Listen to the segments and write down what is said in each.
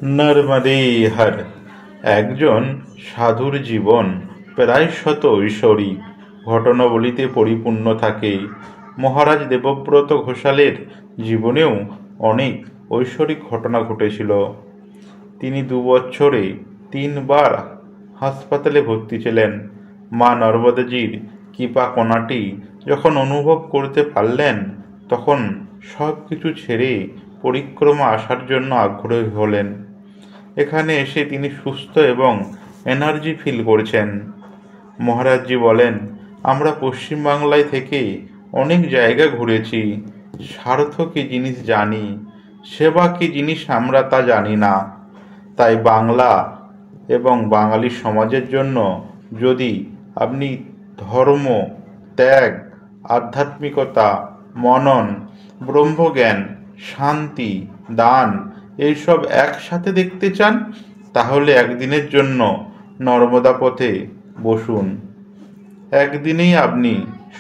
নর্মদে হর একজন সাধুর জীবন প্রায় শত ঐশ্বরিক ঘটনাবলিতে পরিপূর্ণ থাকে। মহারাজ দেবব্রত ঘোষালের জীবনেও অনেক ঐশ্বরিক ঘটনা ঘটেছিল। তিনি 2 বছরে 3বার হাসপাতালে ভর্তি ছিলেন। মা নর্মদাজির কৃপা কণাটি যখন অনুভব করতে পারলেন, তখন সব কিছু ছেড়ে পরিক্রমা আসার জন্য আগ্রহী হলেন। এখানে এসে তিনি সুস্থ এবং এনার্জি ফিল করছেন। মহারাজজি বলেন, আমরা পশ্চিমবাংলায় থেকে অনেক জায়গা ঘুরেছি, স্বার্থ কী জিনিস জানি, সেবা কী জিনিস আমরা তা জানি না। তাই বাংলা এবং বাঙালি সমাজের জন্য যদি আপনি ধর্ম, ত্যাগ, আধ্যাত্মিকতা, মনন, ব্রহ্মজ্ঞান, শান্তি, দান এইসব একসাথে দেখতে চান, তাহলে একদিনের জন্য নর্মদা পথে বসুন। একদিনেই আপনি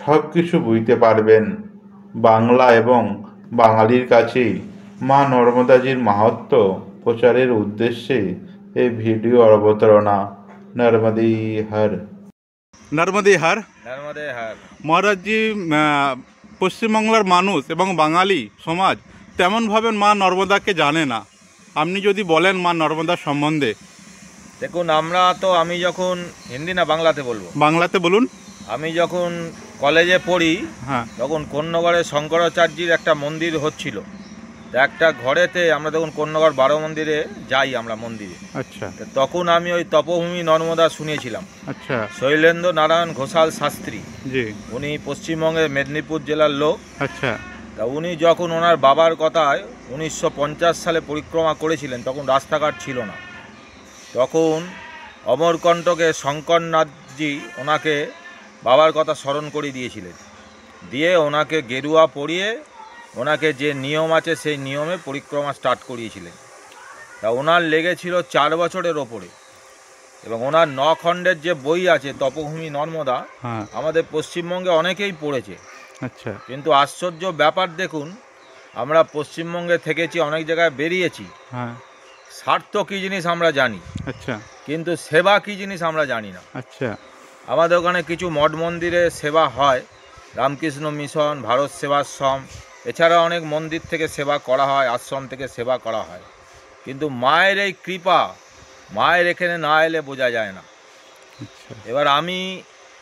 সব কিছু বুঝতে পারবেন। বাংলা এবং বাঙালির কাছে মা নর্মদাজির মাহাত্ম্য প্রচারের উদ্দেশ্যে এই ভিডিও অবতারণা। নর্মদে হর। নর্মদে হর। নর্মদে হর। মহারাজজি, পশ্চিমবাংলার মানুষ এবং বাঙালি সমাজ তেমনভাবে মা নর্মদাকে জানে না। আপনি যদি বলেন মা নর্মদার সম্বন্ধে। দেখুন, আমি যখন হিন্দি না বাংলাতে বলবো? বাংলাতে বলুন। আমি যখন কলেজে পড়ি, হ্যাঁ, তখন কন্যগড়ে শঙ্করাচার্যের একটা মন্দির হচ্ছিল। একটা ঘরেতে আমরা তখন কন্যগড় 12 মন্দিরে যাই আমরা মন্দিরে। আচ্ছা। তখন আমি ওই তপভূমি নর্মদা শুনেছিলাম। আচ্ছা। শৈলেন্দ্র নারায়ণ ঘোষাল শাস্ত্রী, জি, উনি পশ্চিমবঙ্গের মেদিনীপুর জেলার লোক। আচ্ছা। তা উনি যখন ওনার বাবার কথায় 1950 সালে পরিক্রমা করেছিলেন, তখন রাস্তাঘাট ছিল না। তখন অমরকণ্টকে শঙ্করনাথজি ওনাকে বাবার কথা স্মরণ করে দিয়েছিলেন, দিয়ে ওনাকে গেরুয়া পরিয়ে ওনাকে যে নিয়ম আছে সেই নিয়মে পরিক্রমা স্টার্ট করিয়েছিলেন। তা ওনার লেগেছিল 4 বছরের ওপরে। এবং ওনার 9 খণ্ডের যে বই আছে তপভূমি নর্মদা, হ্যাঁ, আমাদের পশ্চিমবঙ্গে অনেকেই পড়েছে। আচ্ছা। কিন্তু আশ্চর্য ব্যাপার দেখুন, আমরা পশ্চিমবঙ্গে থেকেছি, অনেক জায়গায় বেরিয়েছি, হ্যাঁ, স্বার্থ কী জিনিস আমরা জানি, আচ্ছা। কিন্তু সেবা কী জিনিস আমরা জানি না। আচ্ছা। আমাদের ওখানে কিছু মঠ মন্দিরে সেবা হয়, রামকৃষ্ণ মিশন, ভারত সেবাশ্রম, এছাড়া অনেক মন্দির থেকে সেবা করা হয়, আশ্রম থেকে সেবা করা হয়। কিন্তু মায়ের এই কৃপা, মায়ের এখানে না এলে বোঝা যায় না। আচ্ছা। এবার আমি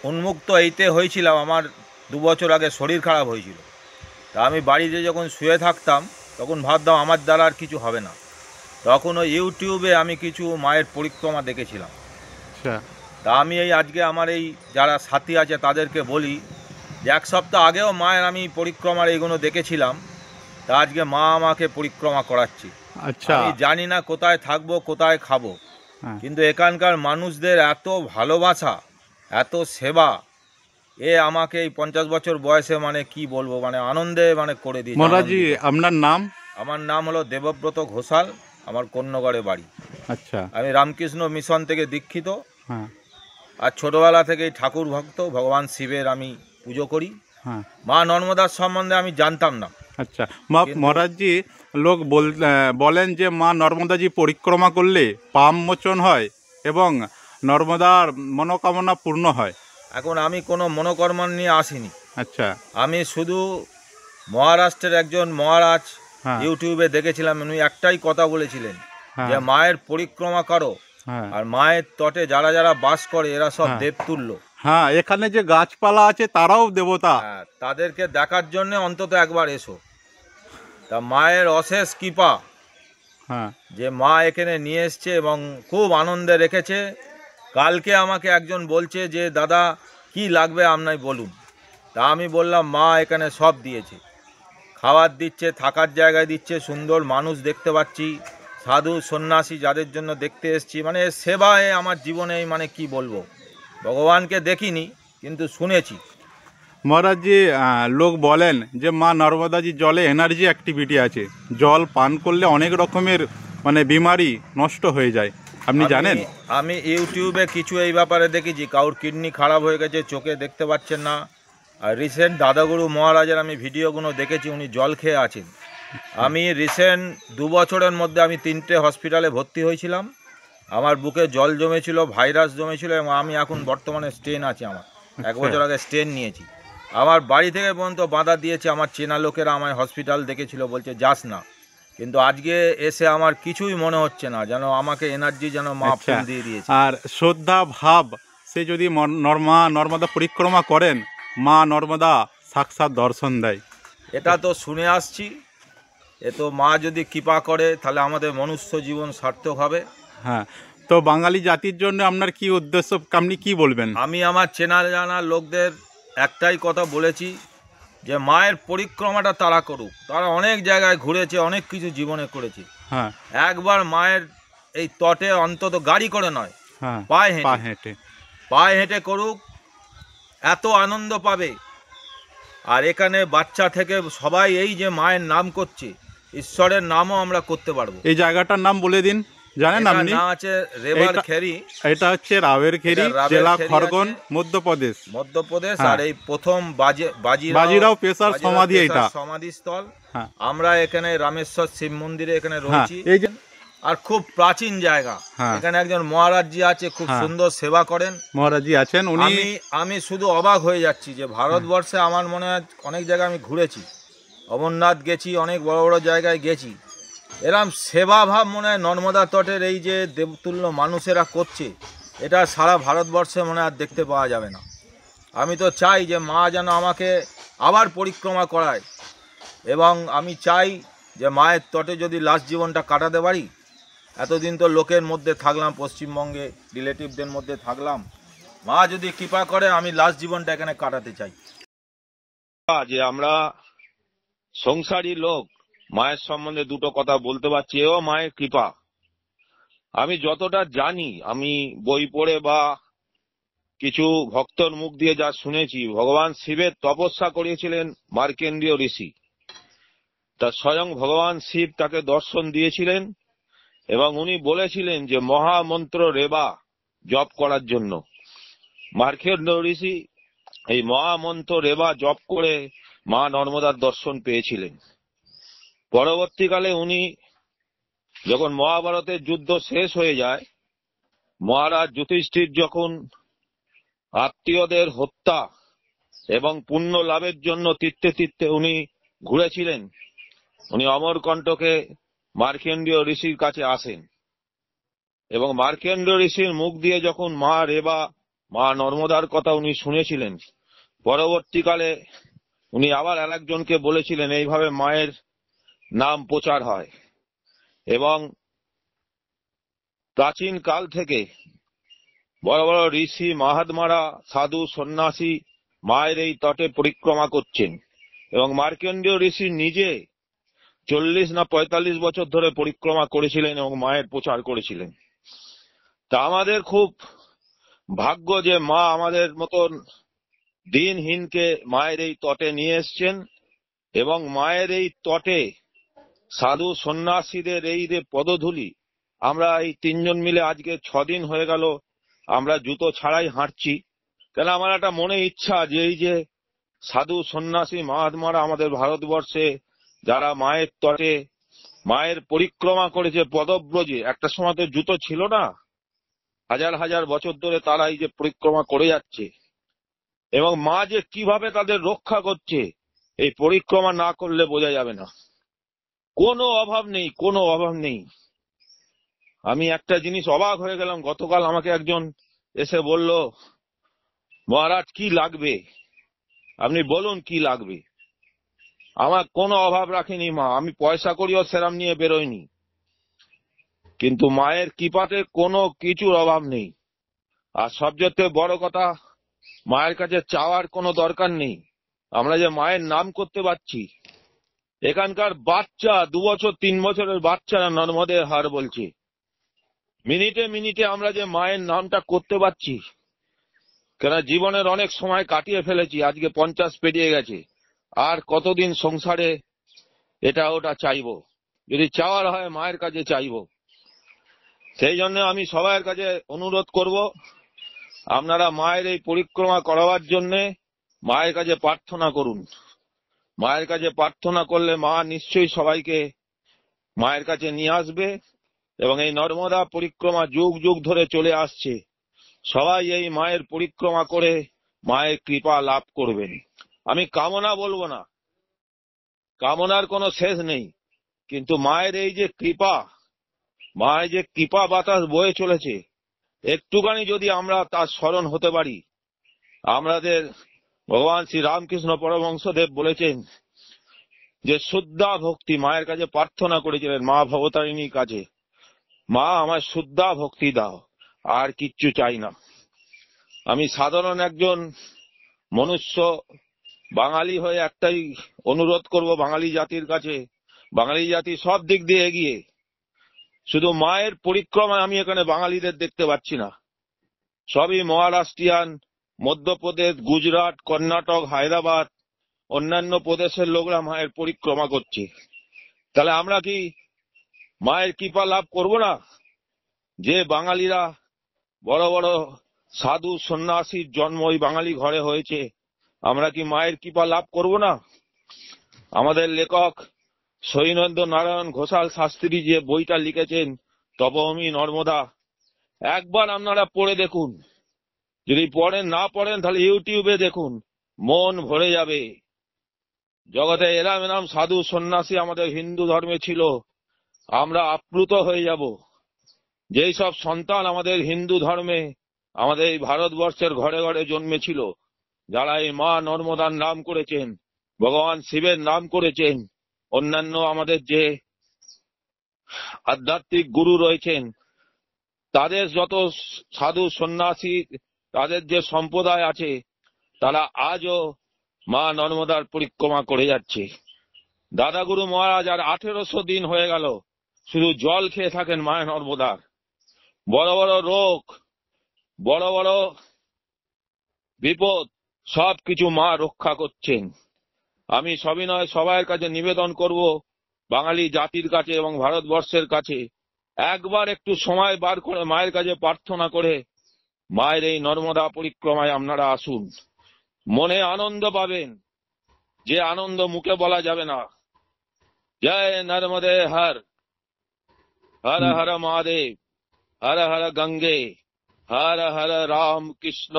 উন্মুক্ত এইতে হয়েছিলাম, আমার 2 বছর আগে শরীর খারাপ হয়েছিল। তা আমি বাড়িতে যখন শুয়ে থাকতাম, তখন ভাবতাম আমার দ্বারা আর কিছু হবে না। তখন ওই ইউটিউবে আমি কিছু মায়ের পরিক্রমা দেখেছিলাম। আচ্ছা। তা আমি আজকে আমার এই যারা সাথী আছে তাদেরকে বলি যে 1 সপ্তাহ আগেও মায়ের আমি পরিক্রমার এইগুলো দেখেছিলাম। তা আজকে মা আমাকে পরিক্রমা করাচ্ছি। আচ্ছা। আমি জানি না কোথায় থাকবো, কোথায় খাবো, কিন্তু এখানকার মানুষদের এত ভালোবাসা, এত সেবা, আমাকে এই 50 বছর বয়সে মানে কি বলবো, মানে আনন্দে মানে করে দিয়েছে। মহারাজজি, আপনার নাম? আমার নাম হলো দেবব্রত ঘোষাল, আমার কন্যগড়ে বাড়ি। আচ্ছা। আমি রামকৃষ্ণ মিশন থেকে দীক্ষিত। হ্যাঁ। আর ছোটোবেলা থেকেই ঠাকুর ভক্ত, ভগবান শিবের আমি পুজো করি। হ্যাঁ। মা নর্মদার সম্বন্ধে আমি জানতাম না। আচ্ছা। মহারাজজি, লোক বলেন যে মা নর্মদাজি পরিক্রমা করলে পাপ মোচন হয় এবং নর্মদার মনোকামনা পূর্ণ হয়। এখন আমি কোনো মনোকর্ম নিয়ে আসিনি। আচ্ছা। আমি শুধু মহারাষ্ট্রের একজন মহারাজ হ্যাঁ, ইউটিউবে দেখেছিলাম, উনি একটাই কথা বলেছিলেন হ্যাঁ, যে মায়ের পরিক্রমা করো, হ্যাঁ, আর মায়ের তটে যারা যারা বাস করে এরা সব হ্যাঁ, দেবতুল্য। হ্যাঁ, এখানে যে গাছপালা আছে তারাও দেবতা। হ্যাঁ, তাদেরকে দেখার জন্য অন্তত একবার এসো। তা মায়ের অশেষ কৃপা হ্যাঁ, যে মা এখানে নিয়ে এসছে এবং খুব আনন্দে রেখেছে। কালকে আমাকে একজন বলছে যে দাদা কি লাগবে আপনাই বলুন। তা আমি বললাম মা এখানে সব দিয়েছে, খাবার দিচ্ছে, থাকার জায়গায় দিচ্ছে, সুন্দর মানুষ দেখতে পাচ্ছি, সাধু সন্ন্যাসী যাদের জন্য দেখতে এসেছি, মানে সেবায় আমার জীবনে মানে কি বলবো, ভগবানকে দেখিনি কিন্তু শুনেছি। মহারাজজি, লোক বলেন যে মা নর্মদাজি জলে এনার্জি অ্যাক্টিভিটি আছে, জল পান করলে অনেক রকমের মানে বিমারি নষ্ট হয়ে যায়। আপনি জানেন? আমি ইউটিউবে কিছু এই ব্যাপারে দেখেছি, কারোর কিডনি খারাপ হয়ে গেছে, চোখে দেখতে পাচ্ছেন না। আর রিসেন্ট দাদাগুরু মহারাজের আমি ভিডিওগুলো দেখেছি, উনি জল খেয়ে আছেন। আমি রিসেন্ট 2 বছরের মধ্যে আমি 3টে হসপিটালে ভর্তি হয়েছিলাম। আমার বুকে জল জমেছিল, ভাইরাস জমেছিল এবং আমি এখন বর্তমানে স্টেন আছে আমার। 1 বছর আগে স্টেন নিয়েছি। আমার বাড়ি থেকে পর্যন্ত বাধা দিয়েছে, আমার চেনা লোকেরা আমায় হসপিটাল দেখেছিল, বলছে যাস না। কিন্তু আজকে এসে আমার কিছুই মনে হচ্ছে না, যেন আমাকে এনার্জি যেন মা আচ্ছা, ফুল দিয়ে দিয়েছে। আর শ্রদ্ধা ভাব, সে যদি নর্মদা পরিক্রমা করেন, মা নর্মদা সাক্ষাৎ দর্শন দেয়। এটা তো শুনে আসছি, এ তো মা যদি কৃপা করে তাহলে আমাদের মনুষ্য জীবন সার্থক হবে। হ্যাঁ, তো বাঙালি জাতির জন্য আপনার কি উদ্দেশ্য, আপনি কি বলবেন? আমি আমার চেনা জানা লোকদের একটাই কথা বলেছি, যে মায়ের পরিক্রমাটা তারা করুক। তারা অনেক জায়গায় ঘুরেছে, অনেক কিছু জীবনে করেছে। হ্যাঁ একবার মায়ের এই তটে অন্তত গাড়ি করে নয়, হ্যাঁ, পায়ে পা হেঁটে হেঁটে। পায়ে হেঁটে করুক, এত আনন্দ পাবে। আর এখানে বাচ্চা থেকে সবাই এই যে মায়ের নাম করছে, ঈশ্বরের নামও আমরা করতে পারবো। এই জায়গাটার নাম বলে দিন, জানেন এটার আপনি? নাম আছে রেবার এইটা- খেরি, এটা হচ্ছে রাওয়ের খেরি, এটা রাবের জেলা খেরি খড়গন, আছে। মধ্যপ্রদেশ। মধ্যপ্রদেশ। হ্যাঁ। আর এই প্রথম বাজিরাও পেশার সমাধি এটা। সমাধিস্থল। হ্যাঁ আমরা এখানে রামেশ্বর শিব মন্দিরে এখানে হ্যাঁ, রয়েছি। এই যে আর খুব প্রাচীন জায়গা। হ্যাঁ। এখানে একজন মহারাজজি আছে, খুব হ্যাঁ। সুন্দর সেবা করেন। মহারাজজি আছেন উনি। আমি শুধু অবাক হয়ে যাচ্ছি যে ভারতবর্ষে আমার মনে হয় অনেক জায়গায় আমি ঘুরেছি, অমরনাথ গেছি, অনেক বড় বড় জায়গায় গেছি, এরম সেবাভাব মনে হয় নর্মদা তটের এই যে দেবতুল্য মানুষেরা করছে, এটা সারা ভারতবর্ষে মনে হয় আর দেখতে পাওয়া যাবে না। আমি তো চাই যে মা যেন আমাকে আবার পরিক্রমা করায়, এবং আমি চাই যে মায়ের তটে যদি লাস্ট জীবনটা কাটাতে পারি। এতদিন তো লোকের মধ্যে থাকলাম, পশ্চিমবঙ্গে রিলেটিভদের মধ্যে থাকলাম, মা যদি কৃপা করে আমি লাস্ট জীবনটা এখানে কাটাতে চাই। যে আমরা সংসারী লোক মায়ের সম্বন্ধে দুটো কথা বলতে পারছি, এও মায়ের কৃপা। আমি যতটা জানি, আমি বই পড়ে বা কিছু ভক্তর মুখ দিয়ে যা শুনেছি, ভগবান শিবের তপস্যা করিয়েছিলেন মার্কেন্ডীয় ঋষি। তা স্বয়ং ভগবান শিব তাকে দর্শন দিয়েছিলেন এবং উনি বলেছিলেন যে মহামন্ত্র রেবা জপ করার জন্য। মার্কেন্ডীয় ঋষি এই মহামন্ত্র রেবা জপ করে মা নর্মদার দর্শন পেয়েছিলেন। পরবর্তীকালে উনি যখন মহাভারতের যুদ্ধ শেষ হয়ে যায়, মহারাজ যুধিষ্ঠির যখন আত্মীয়দের হত্যা এবং পুণ্য লাভের জন্য তীর্থে তীর্থে উনি ঘুরেছিলেন, উনি অমরকণ্টকে মার্কেন্ডীয় ঋষির কাছে আসেন এবং মার্কেন্ডীয় ঋষির মুখ দিয়ে যখন মা রেবা, মা নর্মদার কথা উনি শুনেছিলেন, পরবর্তীকালে উনি আবার আরেকজনকে বলেছিলেন এইভাবে মায়ের নাম প্রচার হয়। এবং প্রাচীন কাল থেকে বড় বড় ঋষি, মাহাত্মারা, সাধু, সন্ন্যাসী মায়ের এই তটে পরিক্রমা করছেন এবং মার্কেন্ডীয় ঋষি নিজে 40 না 45 বছর ধরে পরিক্রমা করেছিলেন এবং মায়ের প্রচার করেছিলেন। তা আমাদের খুব ভাগ্য যে মা আমাদের মতন দিনহীনকে মায়ের এই তটে নিয়ে এসছেন এবং মায়ের এই তটে সাধু সন্ন্যাসীদের এই যে পদধূলি, আমরা এই 3 জন মিলে আজকে 6 দিন হয়ে গেল আমরা জুতো ছাড়াই হাঁটছি। কেন আমার একটা মনে ইচ্ছা যে এই যে সাধু সন্ন্যাসী মহাত্মারা আমাদের ভারতবর্ষে যারা মায়ের তটে মায়ের পরিক্রমা করেছে পদব্রজে, একটা সময় তো জুতো ছিল না, হাজার হাজার বছর ধরে তারা এই যে পরিক্রমা করে যাচ্ছে এবং মা যে কিভাবে তাদের রক্ষা করছে, এই পরিক্রমা না করলে বোঝা যাবে না। কোনো অভাব নেই, কোনো অভাব নেই। আমি একটা জিনিস অবাক হয়ে গেলাম, গতকাল আমাকে একজন এসে বলল, মহারাজ কি লাগবে, আপনি বলুন কি লাগবে। আমার কোনো অভাব রাখেনি মা, আমি পয়সা করিও সেরাম নিয়ে বেরোইনি, কিন্তু মায়ের কৃপাতে কোনো কিছুর অভাব নেই। আর সবচেয়ে বড় কথা, মায়ের কাছে চাওয়ার কোনো দরকার নেই। আমরা যে মায়ের নাম করতে পারছি, এখানকার বাচ্চা 2 বছর 3 বছরের বাচ্চারা নর্মদের হার বলছে, মিনিটে মিনিটে আমরা যে মায়ের নামটা করতে পারছি। কেন জীবনের অনেক সময় কাটিয়ে ফেলেছি, আজকে 50 পেরিয়ে গেছে, আর কতদিন সংসারে এটা ওটা চাইবো, যদি চাওয়ার হয় মায়ের কাছে চাইবো। সেই জন্য আমি সবার কাছে অনুরোধ করব, আপনারা মায়ের এই পরিক্রমা করাবার জন্য মায়ের কাছে প্রার্থনা করুন। মায়ের কাছে প্রার্থনা করলে মা নিশ্চয়ই সবাইকে মায়ের কাছে নিয়ে আসবে, এবং এই নর্মদা পরিক্রমা যুগ যুগ ধরে চলে আসছে। সবাই এই মায়ের পরিক্রমা করে মায়ের কৃপা লাভ করবেন। আমি কামনা বলবো না, কামনার কোনো শেষ নেই, কিন্তু মায়ের এই যে কৃপা, মায়ের যে কৃপা বাতাস বয়ে চলেছে, একটুখানি যদি আমরা তার স্মরণ হতে পারি। আমাদের ভগবান শ্রী রামকৃষ্ণ পরমহংসদেব বলেছেন যে শুদ্ধা ভক্তি, মায়ের কাছে প্রার্থনা করেছিলেন মা ভবতারিণীর কাছে, মা আমায় শুদ্ধা ভক্তি দাও, আর কিচ্ছু চাই না। আমি সাধারণ একজন মনুষ্য, বাঙালি হয়ে একটাই অনুরোধ করব বাঙালি জাতির কাছে, বাঙালি জাতি সব দিক দিয়ে এগিয়ে, শুধু মায়ের পরিক্রমায় আমি এখানে বাঙালিদের দেখতে পাচ্ছি না। সবই মহারাষ্ট্রিয়ান, মধ্যপ্রদেশ, গুজরাট, কর্ণাটক, হায়দ্রাবাদ, অন্যান্য প্রদেশের লোকরা মায়ের পরিক্রমা করছে। তাহলে আমরা কি মায়ের কৃপা লাভ করব না? যে বাঙালিরা বড় বড় সাধু সন্ন্যাসীর জন্ম ওই বাঙালি ঘরে হয়েছে, আমরা কি মায়ের কৃপা লাভ করব না? আমাদের লেখক শৈলেন্দ্র নারায়ণ ঘোষাল শাস্ত্রী যে বইটা লিখেছেন তপভূমি নর্মদা, একবার আপনারা পড়ে দেখুন। যদি না পড়েন তাহলে ইউটিউবে দেখুন, মন ভরে যাবে। জগতে এরাম এরাম সাধু সন্ন্যাসী আমাদের হিন্দু ধর্মে ছিল, আমরা আপ্লুত হয়ে যাব। যেই সব সন্তান আমাদের হিন্দু ধর্মে, আমাদের এই ভারতবর্ষের ঘরে ঘরে জন্মেছিল, যারা এই মা নর্মদার নাম করেছেন, ভগবান শিবের নাম করেছেন, অন্যান্য আমাদের যে আধ্যাত্মিক গুরু রয়েছেন, তাদের যত সাধু সন্ন্যাসী, তাদের যে সম্প্রদায় আছে, তারা আজও মা নর্মদার পরিক্রমা করে যাচ্ছে। দাদাগুরু মহারাজ আর 1800 দিন হয়ে গেল শুধু জল খেয়ে থাকেন মায়ের নর্মদার। বড় বড় রোগ, বড় বড় বিপদ, সবকিছু মা রক্ষা করছেন। আমি সবিনয় সবার কাছে নিবেদন করব, বাঙালি জাতির কাছে এবং ভারতবর্ষের কাছে, একবার একটু সময় বার করে মায়ের কাছে প্রার্থনা করে মায়ের এই নর্মদা পরিক্রমায় আপনারা আসুন। মনে আনন্দ পাবেন, যে আনন্দ মুখে বলা যাবে না। জয় নর্মদে হর, হর হর মহাদেব, হর হর গঙ্গে, হর হর রাম কৃষ্ণ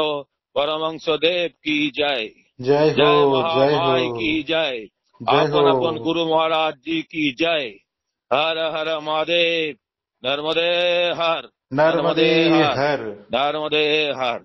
পরমহংস দেব কি জয়। জয় জয় হো, জয় হো, মহামায় কি জয়, জয় আপন হো। আপন গুরু মহারাজ জি কি জয়। হর হর মহাদেব, নর্মদে হর, নর্মদে হর। নর্মদে হর।